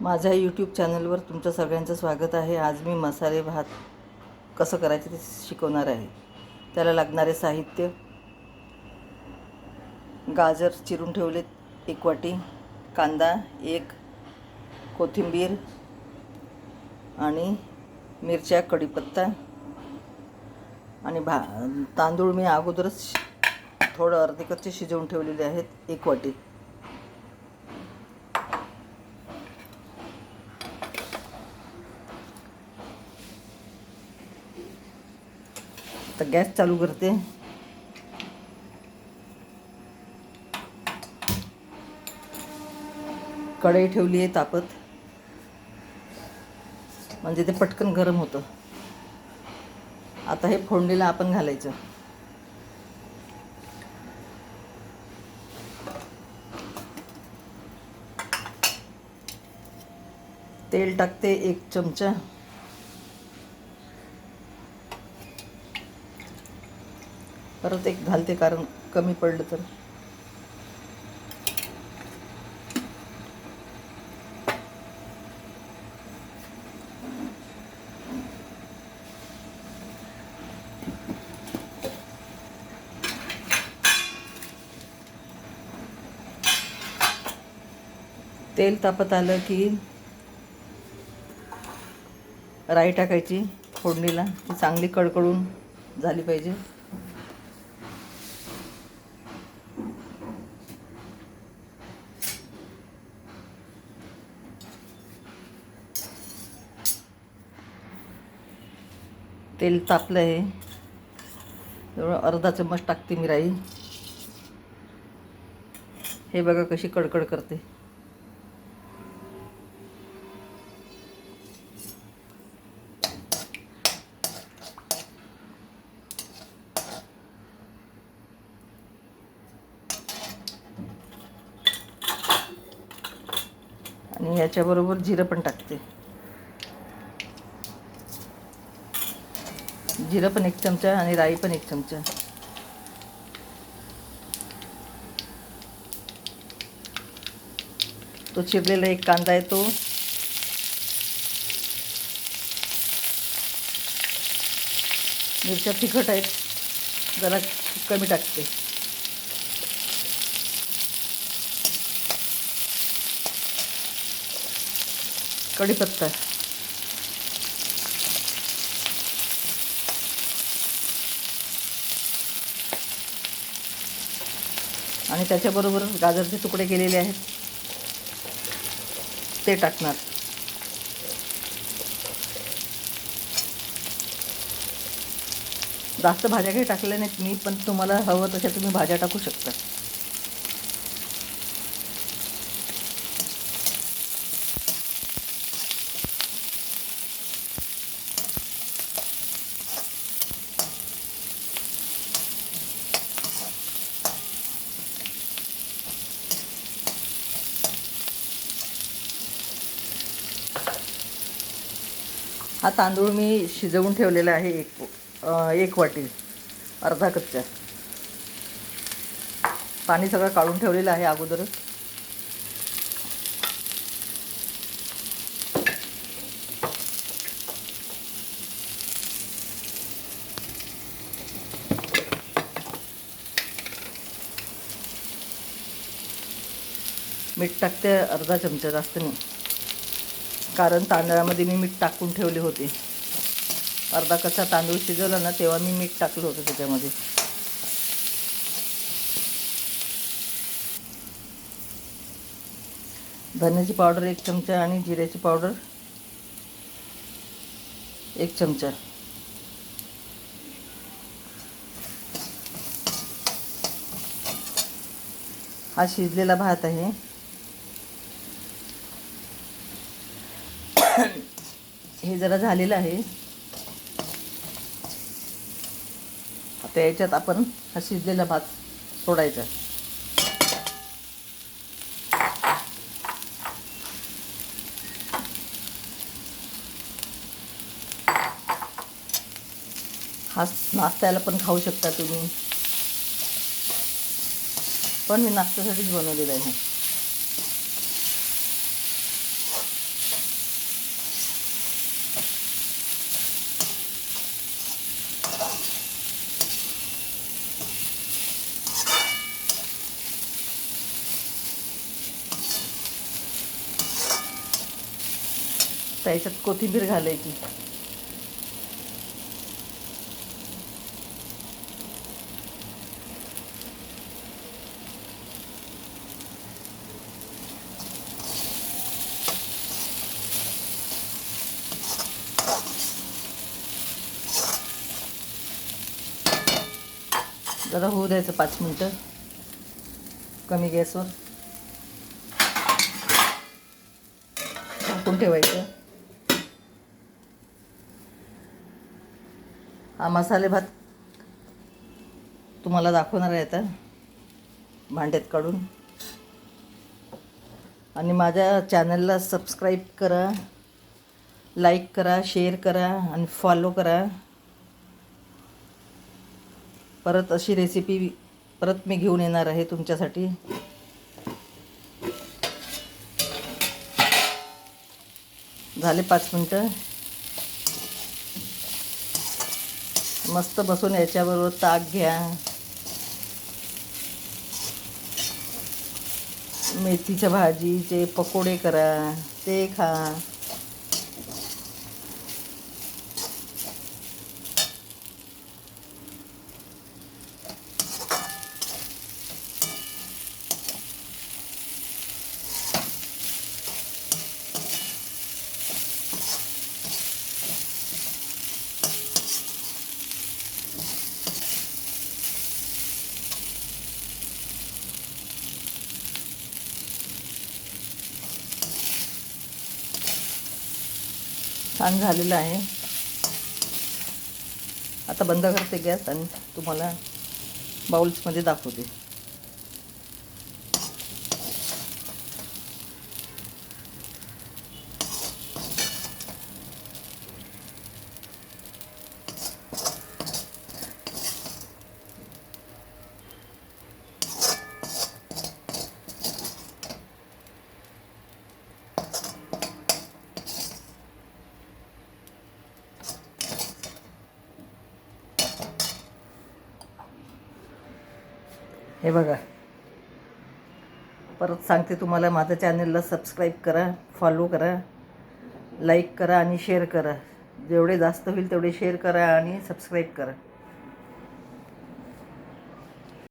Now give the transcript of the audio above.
माझ्या यूट्यूब चॅनलवर तुमचं सगळ्यांचं स्वागत आहे. आज मी मसाले भात कसं करायचं ते शिकवणार आहे. त्याला लागणारे साहित्य: गाजर चिरून ठेवलेत 1 वाटी, कांदा 1, कोथिंबीर आणि मिरच्या, कढीपत्ता आणि तांदूळ मी अगोदरच थोडं अर्धे कच्चे शिजवून ठेवलेले आहेत 1 वाटी. तर गॅस चालू करते. कढई ठेवली आहे तापत, म्हणजे ते पटकन गरम होतं. आता हे फोडणीला आपण घालायचं. तेल टाकते 1 चमचा. परत एक घालते कारण कमी पडलं तर. तेल तापत आलं की राई टाकायची फोडणीला. ती चांगली कडकडून झाली पाहिजे. तेल तापलं आहे, जवळ अर्धा चम्मच टाकते मी राई. हे बघा कशी कडकड करते. आणि याच्याबरोबर जिरं पण टाकते. जिरं पण 1 चमचा आणि राई पण 1 चमचा. तो चिरलेला एक कांदा आहे तो. मिरच्या तिखट आहेत, जरा कमी टाकते. कढीपत्ता आणि त्याच्याबरोबर गाजरचे तुकडे केलेले आहेत ते टाकणार. जास्त भाज्या काही टाकल्या नाहीत मी, पण तुम्हाला हवं तशा तुम्ही भाज्या टाकू शकता. हा तांदूळ मी शिजवून ठेवलेला आहे 1 वाटी, अर्धा कच्चा. पाणी सगळं काढून ठेवलेलं आहे अगोदरच. मीठ टाकते अर्धा चमचा, जास्त नाही, कारण तांदळामध्ये मी मीठ टाकून ठेवले होते. अर्धा कच्चा तांदूळ शिजवला ना तेव्हा मी मीठ टाकलं होतं त्याच्यामध्ये. धन्याची पावडर 1 चमचा आणि जिऱ्याची पावडर 1 चमचा. हा शिजलेला भात आहे. हे जरा झालेलं आहे. आता याच्यात आपण हा शिजलेला भात सोडायचा. हा नाश्त्याला पण खाऊ शकता तुम्ही, पण मी नाश्त्यासाठीच बनवलेला आहे. त्याच्यात कोथिंबीर घालायची. जरा होऊ द्यायचं 5 मिनटं कमी गॅसवर. झाकून ठेवायचं. हा मसाले भात तुम्हाला दाखवणार आहे आता भांड्यात काढून. आणि माझ्या चॅनलला सबस्क्राईब करा, लाईक करा, शेअर करा आणि फॉलो करा. परत अशी रेसिपी परत मी घेऊन येणार आहे तुमच्यासाठी. झाले 5 मिनटं. मस्त बसून याच्याबरोबर ताक घ्या, मेथीच्या भाजीचे पकोडे करा, ते खा. छान झालेलं आहे. आता बंद करते गॅस आणि तुम्हाला बाउल्समध्ये दाखवते. हे बघा, परत सांगते तुम्हाला, माझ्या चॅनलला सबस्क्राईब करा, फॉलो करा, लाईक करा आणि शेअर करा. जेवढे जास्त होईल तेवढे शेअर करा आणि सबस्क्राईब करा.